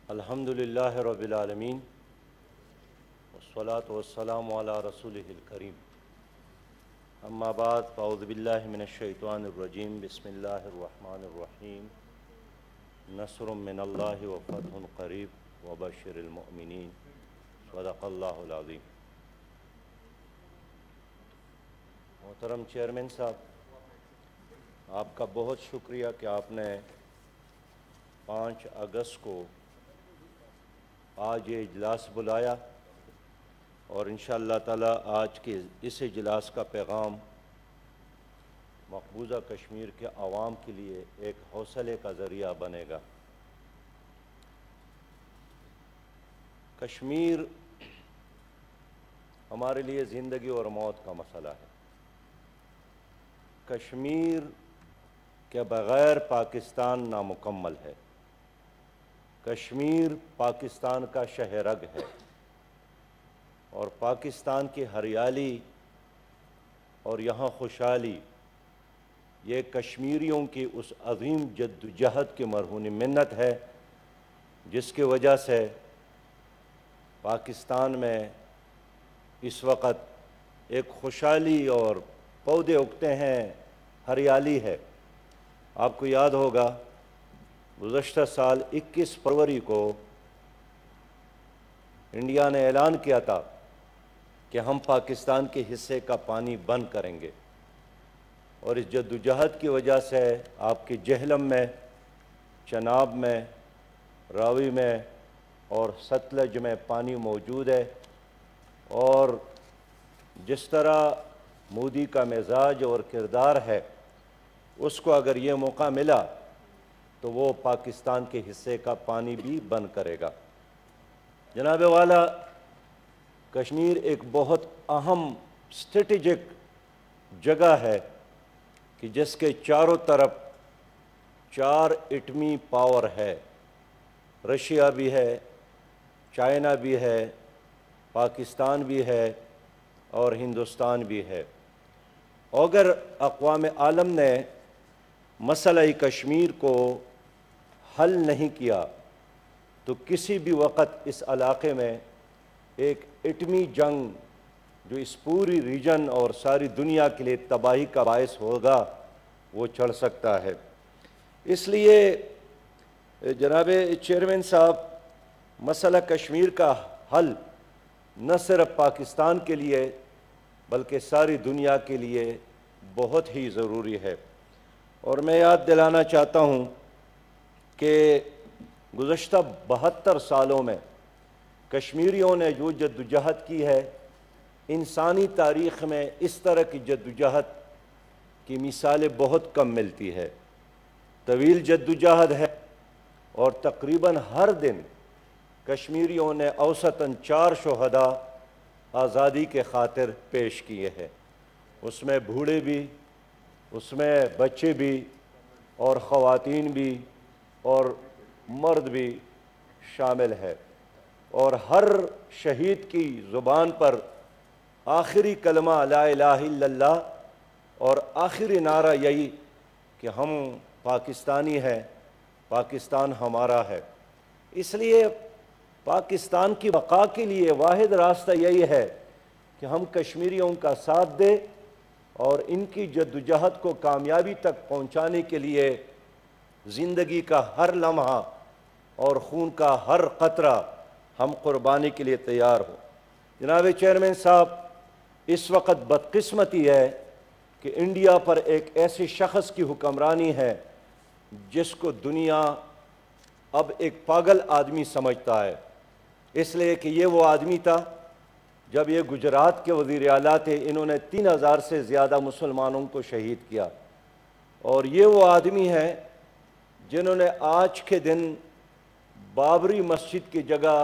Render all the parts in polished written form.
الحمدللہ رب العالمین والصلاة والسلام علی رسولہ الکریم اما بعد فاعوذ باللہ من الشیطان الرجیم بسم اللہ الرحمن الرحیم نصر من اللہ وفتح قریب وبشر المؤمنین صدق اللہ العظیم۔ محترم چیئرمین صاحب، آپ کا بہت شکریہ کہ آپ نے 5 اگست کو آج یہ اجلاس بلایا اور انشاءاللہ تعالی آج کے اس اجلاس کا پیغام مقبوضہ کشمیر کے عوام کے لیے ایک حوصلے کا ذریعہ بنے گا۔ کشمیر ہمارے لیے زندگی اور موت کا مسئلہ ہے۔ کشمیر کے بغیر پاکستان نامکمل ہے۔ کشمیر پاکستان کا شہ رگ ہے اور پاکستان کی ہریالی اور یہاں خوشحالی یہ کشمیریوں کی اس عظیم جدوجہد کی مرہون منت ہے جس کی وجہ سے پاکستان میں اس وقت ایک خوشحالی اور پودے اگتے ہیں، ہریالی ہے۔ آپ کو یاد ہوگا گزشتہ سال 21 فروری کو انڈیا نے اعلان کیا تھا کہ ہم پاکستان کے حصے کا پانی بند کریں گے، اور اس جدوجہد کی وجہ سے آپ کے جہلم میں، چناب میں، راوی میں اور ستلج میں پانی موجود ہے، اور جس طرح مودی کا مزاج اور کردار ہے اس کو اگر یہ موقع ملا تو وہ پاکستان کے حصے کا پانی بھی بند کرے گا۔ جناب والا، کشمیر ایک بہت اہم اسٹریٹجک جگہ ہے کہ جس کے چاروں طرف 4 ایٹمی پاور ہے۔ رشیا بھی ہے، چائنا بھی ہے، پاکستان بھی ہے اور ہندوستان بھی ہے۔ اگر اقوام عالم نے مسئلہ کشمیر کو حل نہیں کیا تو کسی بھی وقت اس علاقے میں ایک ایٹمی جنگ جو اس پوری ریجن اور ساری دنیا کے لیے تباہی کا باعث ہوگا وہ چڑھ سکتا ہے۔ اس لیے جناب چیئرمین صاحب، مسئلہ کشمیر کا حل نہ صرف پاکستان کے لیے بلکہ ساری دنیا کے لیے بہت ہی ضروری ہے، اور میں یاد دلانا چاہتا ہوں کہ گزشتہ 72 سالوں میں کشمیریوں نے جو جدوجہد کی ہے، انسانی تاریخ میں اس طرح کی جدوجہد کی مثالیں بہت کم ملتی ہے۔ طویل جدوجہد ہے اور تقریباً ہر دن کشمیریوں نے اوسطاً 4 شہداء آزادی کے خاطر پیش کیے ہیں۔ اس میں بوڑھے بھی، اس میں بچے بھی اور خواتین بھی اور مرد بھی شامل ہے، اور ہر شہید کی زبان پر آخری کلمہ لا الہ الا اللہ اور آخری نعرہ یہی کہ ہم پاکستانی ہیں، پاکستان ہمارا ہے۔ اس لیے پاکستان کی بقا کے لیے واحد راستہ یہی ہے کہ ہم کشمیریوں کا ساتھ دیں اور ان کی جدوجہد کو کامیابی تک پہنچانے کے لیے زندگی کا ہر لمحہ اور خون کا ہر قطرہ ہم قربانی کے لیے تیار ہوں۔ جناب چیئرمین صاحب، اس وقت بدقسمتی ہے کہ انڈیا پر ایک ایسے شخص کی حکمرانی ہے جس کو دنیا اب ایک پاگل آدمی سمجھتا ہے، اس لیے کہ یہ وہ آدمی تھا جب یہ گجرات کے وزیر اعلیٰ تھے، انہوں نے 3000 سے زیادہ مسلمانوں کو شہید کیا، اور یہ وہ آدمی ہے جنہوں نے آج کے دن بابری مسجد کی جگہ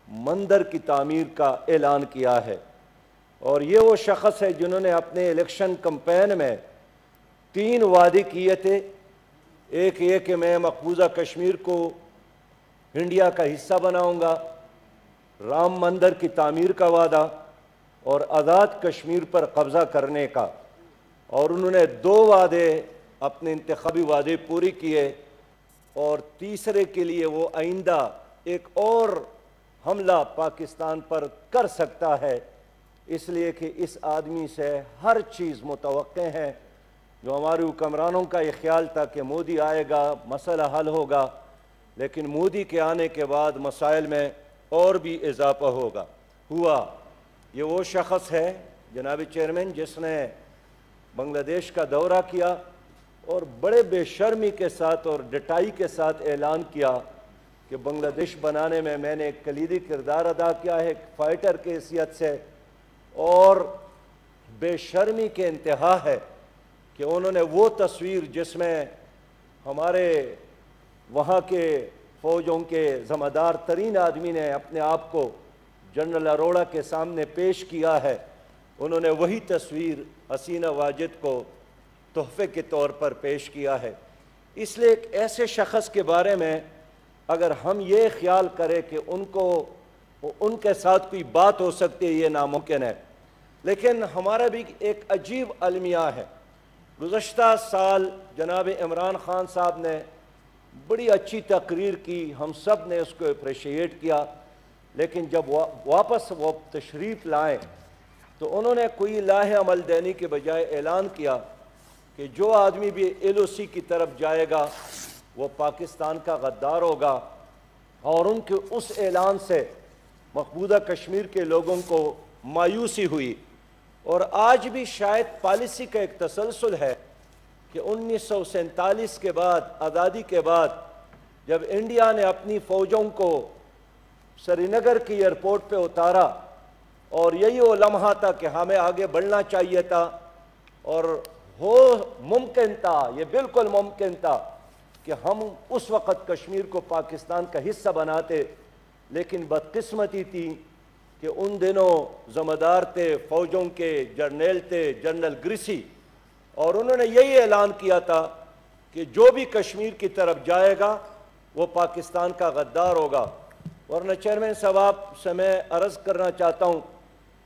مندر کی تعمیر کا اعلان کیا ہے، اور یہ وہ شخص ہے جنہوں نے اپنے الیکشن کمپین میں 3 وعدے کیے تھے۔ ایک یہ کہ میں مقبوضہ کشمیر کو انڈیا کا حصہ بناؤں گا، رام مندر کی تعمیر کا وعدہ اور آزاد کشمیر پر قبضہ کرنے کا، اور انہوں نے 2 وعدے اپنے انتخابی وعدے پوری کیے، اور تیسرے کے لیے وہ آئندہ ایک اور حملہ پاکستان پر کر سکتا ہے، اس لیے کہ اس آدمی سے ہر چیز متوقع ہے۔ جو ہمارے حکمرانوں کا یہ خیال تھا کہ مودی آئے گا مسئلہ حل ہوگا، لیکن مودی کے آنے کے بعد مسائل میں اور بھی اضافہ ہوا۔ یہ وہ شخص ہے جناب چیئرمین جس نے بنگلہ دیش کا دورہ کیا اور بڑے بے شرمی کے ساتھ اور ڈٹائی کے ساتھ اعلان کیا کہ بنگلہ دیش بنانے میں نے ایک کلیدی کردار ادا کیا ہے ایک فائٹر کی حیثیت سے، اور بے شرمی کے انتہا ہے کہ انہوں نے وہ تصویر جس میں ہمارے وہاں کے فوجوں کے ذمہ دار ترین آدمی نے اپنے آپ کو جنرل اروڑا کے سامنے پیش کیا ہے، انہوں نے وہی تصویر حسینہ واجد کو تحفے کے طور پر پیش کیا ہے۔ اس لیے ایک ایسے شخص کے بارے میں اگر ہم یہ خیال کریں کہ ان کے ساتھ کوئی بات ہو سکتی ہے، یہ ناممکن ہے۔ لیکن ہمارا بھی ایک عجیب المیہ ہے۔ گزشتہ سال جناب عمران خان صاحب نے بڑی اچھی تقریر کی، ہم سب نے اس کو اپریشیٹ کیا، لیکن جب واپس وہ تشریف لائیں تو انہوں نے کوئی لاہ عمل دینے کے بجائے اعلان کیا کہ جو آدمی بھی ایل او سی کی طرف جائے گا وہ پاکستان کا غدار ہوگا، اور ان کے اس اعلان سے مقبوضہ کشمیر کے لوگوں کو مایوسی ہوئی۔ اور آج بھی شاید پالیسی کا ایک تسلسل ہے کہ 1947 کے بعد آزادی کے بعد جب انڈیا نے اپنی فوجوں کو سری نگر کی ایئرپورٹ پہ اتارا، اور یہی وہ لمحہ تھا کہ ہمیں آگے بڑھنا چاہیے تھا، اور ممکن تھا، یہ بالکل ممکن تھا کہ ہم اس وقت کشمیر کو پاکستان کا حصہ بناتے، لیکن بدقسمتی تھی کہ ان دنوں ذمہ دار تھے فوجوں کے جرنیل تھے جنرل گریسی، اور انہوں نے یہی اعلان کیا تھا کہ جو بھی کشمیر کی طرف جائے گا وہ پاکستان کا غدار ہوگا۔ ورنہ چیئرمین صاحب آپ سے میں عرض کرنا چاہتا ہوں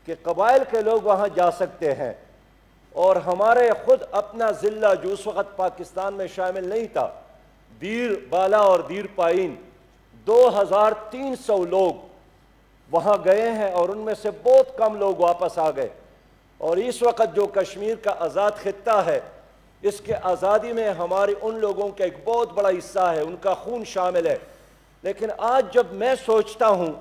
کہ قبائل کے لوگ وہاں جا سکتے ہیں، اور ہمارے خود اپنا ضلع جو اس وقت پاکستان میں شامل نہیں تھا، دیر بالا اور دیر پائین، 2300 لوگ وہاں گئے ہیں، اور ان میں سے بہت کم لوگ واپس آ گئے۔ اور اس وقت جو کشمیر کا آزاد خطہ ہے، اس کے آزادی میں ہمارے ان لوگوں کا ایک بہت بڑا حصہ ہے، ان کا خون شامل ہے۔ لیکن آج جب میں سوچتا ہوں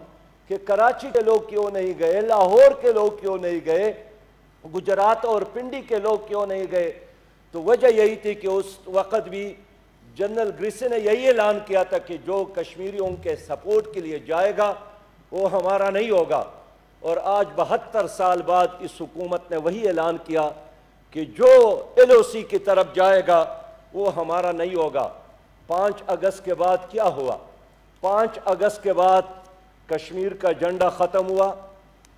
کہ کراچی کے لوگ کیوں نہیں گئے، لاہور کے لوگ کیوں نہیں گئے، گجرات اور پنڈی کے لوگ کیوں نہیں گئے، تو وجہ یہی تھی کہ اس وقت بھی جنرل گریسی نے یہی اعلان کیا تھا کہ جو کشمیریوں کے سپورٹ کے لیے جائے گا وہ ہمارا نہیں ہوگا۔ اور آج 72 سال بعد اس حکومت نے وہی اعلان کیا کہ جو ایل او سی کی طرف جائے گا وہ ہمارا نہیں ہوگا۔ 5 اگست کے بعد کیا ہوا؟ 5 اگست کے بعد کشمیر کا جھنڈا ختم ہوا۔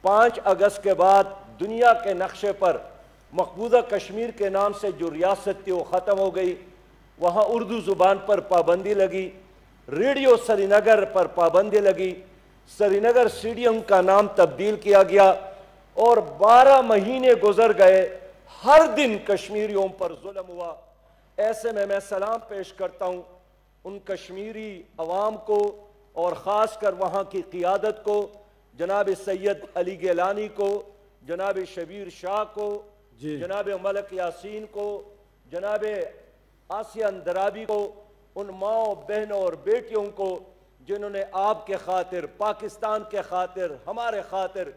5 اگست کے بعد دنیا کے نقشے پر مقبوضہ کشمیر کے نام سے جو ریاست تھی وہ ختم ہو گئی، وہاں اردو زبان پر پابندی لگی، ریڈیو سری نگر پر پابندی لگی، سری نگر اسٹیڈیم کا نام تبدیل کیا گیا، اور 12 مہینے گزر گئے، ہر دن کشمیریوں پر ظلم ہوا۔ ایسے میں سلام پیش کرتا ہوں ان کشمیری عوام کو، اور خاص کر وہاں کی قیادت کو، جناب سید علی گیلانی کو، جناب شبیر شاہ کو، جناب ملک یاسین کو، جناب آسیہ اندرابی کو، ان ماؤں بہنوں اور بیٹیوں کو جنہوں نے آپ کے خاطر، پاکستان کے خاطر، ہمارے خاطر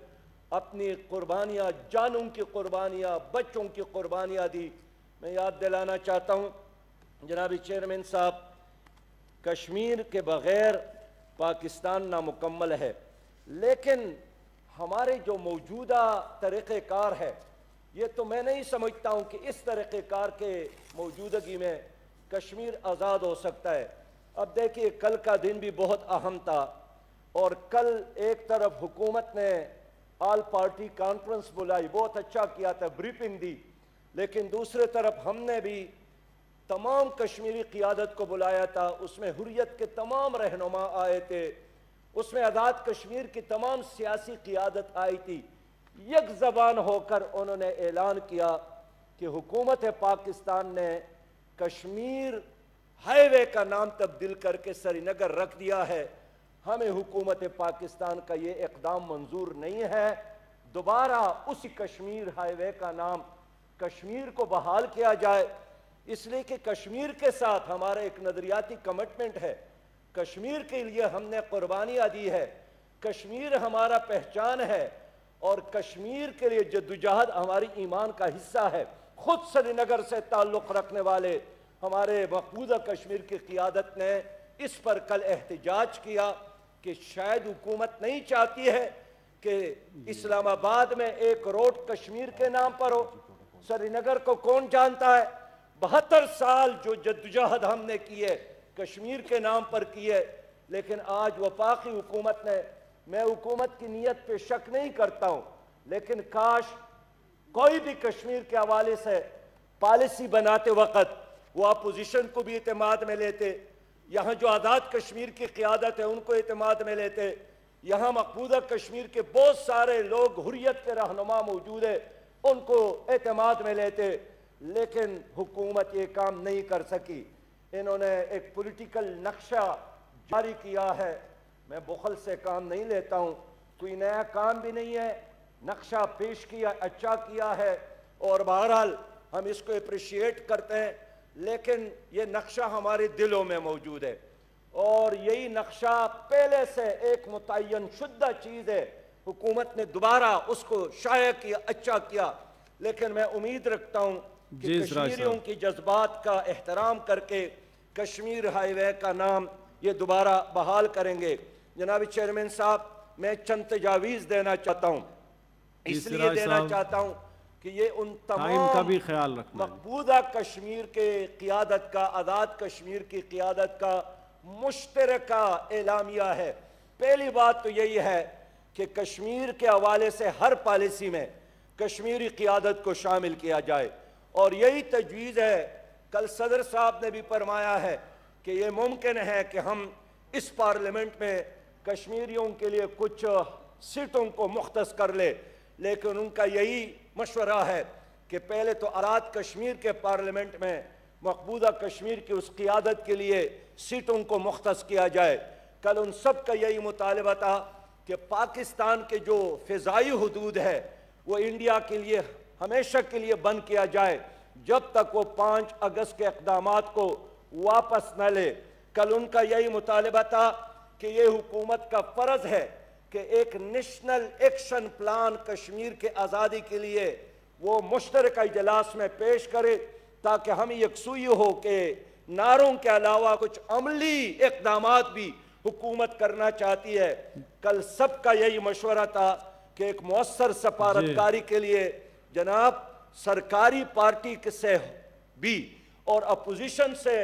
اپنی قربانیاں، جانوں کی قربانیاں، بچوں کی قربانیاں دی۔ میں یاد دلانا چاہتا ہوں جناب چیئرمین صاحب، کشمیر کے بغیر پاکستان نامکمل ہے، لیکن ہمارے جو موجودہ طریقہ کار ہے، یہ تو میں نہیں سمجھتا ہوں کہ اس طریقہ کار کے موجودگی میں کشمیر آزاد ہو سکتا ہے۔ اب دیکھیے کل کا دن بھی بہت اہم تھا، اور کل ایک طرف حکومت نے آل پارٹی کانفرنس بلائی، بہت اچھا کیا تھا، بریفنگ دی، لیکن دوسرے طرف ہم نے بھی تمام کشمیری قیادت کو بلایا تھا، اس میں حریت کے تمام رہنما آئے تھے، اس میں آزاد کشمیر کی تمام سیاسی قیادت آئی تھی۔ یک زبان ہو کر انہوں نے اعلان کیا کہ حکومت پاکستان نے کشمیر ہائی وے کا نام تبدیل کر کے سری نگر رکھ دیا ہے، ہمیں حکومت پاکستان کا یہ اقدام منظور نہیں ہے۔ دوبارہ اسی کشمیر ہائی وے کا نام کشمیر کو بحال کیا جائے، اس لیے کہ کشمیر کے ساتھ ہمارا ایک نظریاتی کمٹمنٹ ہے، کشمیر کے لیے ہم نے قربانیاں دی ہے، کشمیر ہمارا پہچان ہے، اور کشمیر کے لیے جدوجہد ہماری ایمان کا حصہ ہے۔ خود سری نگر سے تعلق رکھنے والے ہمارے مقبوضہ کشمیر کی قیادت نے اس پر کل احتجاج کیا کہ شاید حکومت نہیں چاہتی ہے کہ اسلام آباد میں ایک روڈ کشمیر کے نام پر ہو۔ سری نگر کو کون جانتا ہے؟ 72 سال جو جدوجہد ہم نے کی ہے کشمیر کے نام پر کی ہے، لیکن آج وفاقی حکومت نے، میں حکومت کی نیت پہ شک نہیں کرتا ہوں، لیکن کاش کوئی بھی کشمیر کے حوالے سے پالیسی بناتے وقت وہ اپوزیشن کو بھی اعتماد میں لیتے، یہاں جو آزاد کشمیر کی قیادت ہے ان کو اعتماد میں لیتے، یہاں مقبوضہ کشمیر کے بہت سارے لوگ حریت کے رہنما موجود ہیں ان کو اعتماد میں لیتے، لیکن حکومت یہ کام نہیں کر سکی۔ انہوں نے ایک پولیٹیکل نقشہ جاری کیا ہے۔ میں بخل سے کام نہیں لیتا ہوں، کوئی نیا کام بھی نہیں ہے، نقشہ پیش کیا، اچھا کیا ہے، اور بہرحال ہم اس کو اپریشیٹ کرتے ہیں، لیکن یہ نقشہ ہمارے دلوں میں موجود ہے، اور یہی نقشہ پہلے سے ایک متعین شدہ چیز ہے۔ حکومت نے دوبارہ اس کو شائع کیا، اچھا کیا، لیکن میں امید رکھتا ہوں کہ کشمیریوں کی جذبات کا احترام کر کے کشمیر ہائی وے کا نام یہ دوبارہ بحال کریں گے۔ جناب چیئرمین صاحب، میں چند تجاویز دینا چاہتا ہوں، اس لیے دینا چاہتا ہوں کہ یہ ان تمام مقبوضہ کشمیر کے قیادت کا، آزاد کشمیر کی قیادت کا مشترکہ اعلامیہ ہے۔ پہلی بات تو یہی ہے کہ کشمیر کے حوالے سے ہر پالیسی میں کشمیری قیادت کو شامل کیا جائے، اور یہی تجویز ہے۔ کل صدر صاحب نے بھی فرمایا ہے کہ یہ ممکن ہے کہ ہم اس پارلیمنٹ میں کشمیریوں کے لیے کچھ سیٹوں کو مختص کر لے، لیکن ان کا یہی مشورہ ہے کہ پہلے تو آزاد کشمیر کے پارلیمنٹ میں مقبوضہ کشمیر کی اس قیادت کے لیے سیٹوں کو مختص کیا جائے۔ کل ان سب کا یہی مطالبہ تھا کہ پاکستان کے جو فضائی حدود ہے وہ انڈیا کے لیے ہمیشہ کے لیے بند کیا جائے جب تک وہ 5 اگست کے اقدامات کو واپس نہ لے۔ کل ان کا یہی مطالبہ تھا کہ یہ حکومت کا فرض ہے کہ ایک نیشنل ایکشن پلان کشمیر کے آزادی کے لیے وہ مشترکہ اجلاس میں پیش کرے، تاکہ ہم یکسوئی ہو کہ نعروں کے علاوہ کچھ عملی اقدامات بھی حکومت کرنا چاہتی ہے۔ کل سب کا یہی مشورہ تھا کہ ایک مؤثر سفارتکاری کے لیے جناب سرکاری پارٹی سے بھی اور اپوزیشن سے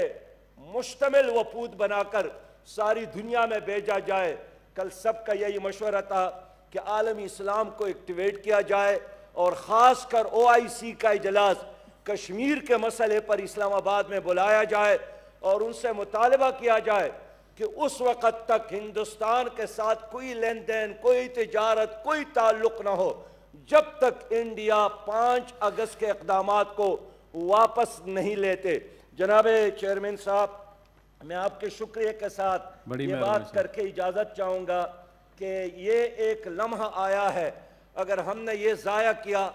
مشتمل وفود بنا کر ساری دنیا میں بھیجا جائے۔ کل سب کا یہی مشورہ تھا کہ عالمی اسلام کو ایکٹیویٹ کیا جائے، اور خاص کر OIC کا اجلاس کشمیر کے مسئلے پر اسلام آباد میں بلایا جائے، اور ان سے مطالبہ کیا جائے کہ اس وقت تک ہندوستان کے ساتھ کوئی لین دین، کوئی تجارت، کوئی تعلق نہ ہو جب تک انڈیا 5 اگست کے اقدامات کو واپس نہیں لیتے۔ جناب چیئرمین صاحب، میں آپ کے شکریہ کے ساتھ یہ بات کر کے اجازت چاہوں گا کہ یہ ایک لمحہ آیا ہے، اگر ہم نے یہ ضائع کیا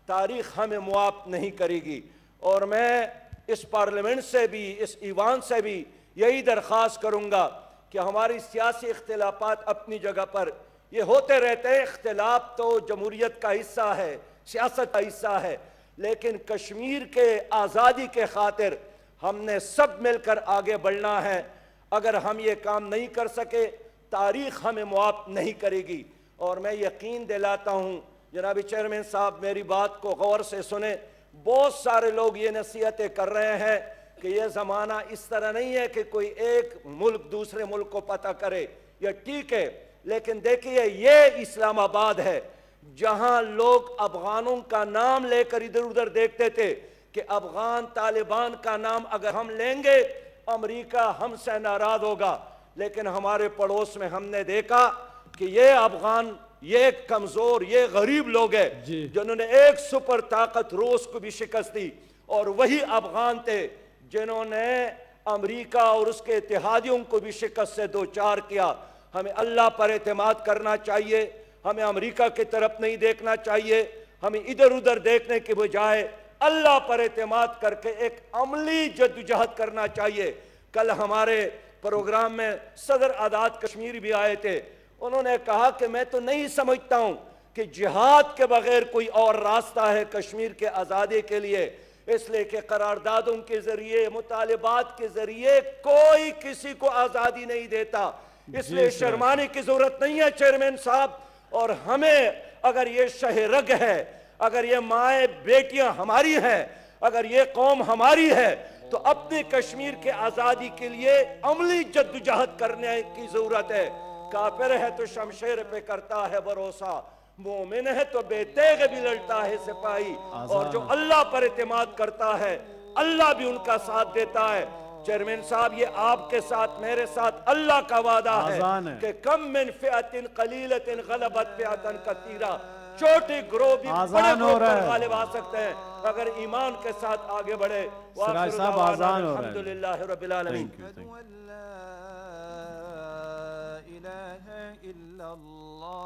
تاریخ ہمیں معاف نہیں کرے گی، اور میں اس پارلیمنٹ سے بھی، اس ایوان سے بھی یہی درخواست کروں گا کہ ہماری سیاسی اختلافات اپنی جگہ پر یہ ہوتے رہتے ہیں، اختلاف تو جمہوریت کا حصہ ہے، سیاست کا حصہ ہے، لیکن کشمیر کے آزادی کے خاطر ہم نے سب مل کر آگے بڑھنا ہے۔ اگر ہم یہ کام نہیں کر سکے تاریخ ہمیں معاف نہیں کرے گی، اور میں یقین دلاتا ہوں جناب چیئرمین صاحب میری بات کو غور سے سنیں، بہت سارے لوگ یہ نصیحتیں کر رہے ہیں کہ یہ زمانہ اس طرح نہیں ہے کہ کوئی ایک ملک دوسرے ملک کو پتہ کرے، یہ ٹھیک ہے، لیکن دیکھیے یہ اسلام آباد ہے جہاں لوگ افغانوں کا نام لے کر ادھر ادھر دیکھتے تھے کہ افغان طالبان کا نام اگر ہم لیں گے امریکہ ہم سے ناراض ہوگا، لیکن ہمارے پڑوس میں ہم نے دیکھا کہ یہ افغان، یہ کمزور، یہ غریب لوگ ہیں جنہوں نے ایک سپر طاقت روس کو بھی شکست دی، اور وہی افغان تھے جنہوں نے امریکہ اور اس کے اتحادیوں کو بھی شکست سے دوچار کیا۔ ہمیں اللہ پر اعتماد کرنا چاہیے، ہمیں امریکہ کی طرف نہیں دیکھنا چاہیے، ہمیں ادھر ادھر دیکھنے کے بجائے اللہ پر اعتماد کر کے ایک عملی جدوجہد کرنا چاہیے۔ کل ہمارے پروگرام میں صدر آزاد کشمیر بھی آئے تھے، انہوں نے کہا کہ میں تو نہیں سمجھتا ہوں کہ جہاد کے بغیر کوئی اور راستہ ہے کشمیر کے آزادی کے لیے، اس لیے کہ قراردادوں کے ذریعے، مطالبات کے ذریعے کوئی کسی کو آزادی نہیں دیتا، اس لیے شرمانے کی ضرورت نہیں ہے چیئرمین صاحب۔ اور ہمیں اگر یہ شہ رگ ہے، اگر یہ مائیں بیٹیاں ہماری ہیں، اگر یہ قوم ہماری ہے، تو اپنے کشمیر کے آزادی کے لیے عملی جدوجہد کرنے کی ضرورت ہے۔ کافر ہے تو شمشیر پہ کرتا ہے بھروسہ، مومن ہے تو بے تیغ بھی لڑتا ہے سپاہی، اور جو اللہ پر اعتماد کرتا ہے اللہ بھی ان کا ساتھ دیتا ہے۔ چیئرمین صاحب، یہ آپ کے ساتھ میرے ساتھ اللہ کا وعدہ ہے کہ کم من فئۃ قلیلۃ غلبت فئۃ کثیرہ، چھوٹے گروہ بھی بڑے گروہ پر غالب آ سکتے ہیں اگر ایمان کے ساتھ آگے بڑھے۔ سراج صاحب آزان ہو رہا ہے۔ الحمدللہ رب العالمین۔ لا إله إلا الله